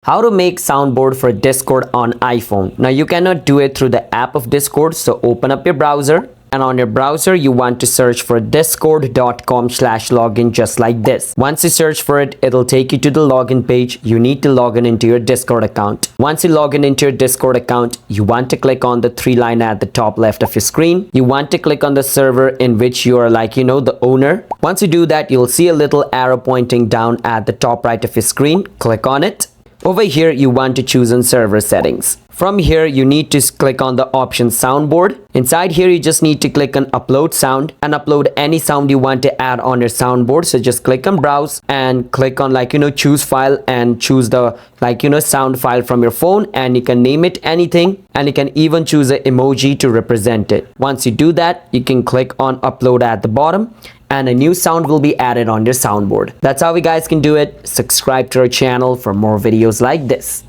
How to make soundboard for Discord on iPhone. Now you cannot do it through the app of Discord, so open up your browser. And on your browser, you want to search for discord.com/login just like this. Once you search for it, it'll take you to the login page. You need to log in into your Discord account. Once you log in into your Discord account, you want to click on the three line at the top left of your screen. You want to click on the server in which you are the owner. Once you do that, you'll see a little arrow pointing down at the top right of your screen. Click on it. Over here, you want to choose on server settings. From here, you need to click on the option soundboard. Inside here, you just need to click on upload sound and upload any sound you want to add on your soundboard. So just click on browse and click on choose file and choose the sound file from your phone, and you can name it anything, and you can even choose an emoji to represent it. Once you do that, you can click on upload at the bottom and a new sound will be added on your soundboard. That's how you guys can do it. Subscribe to our channel for more videos like this.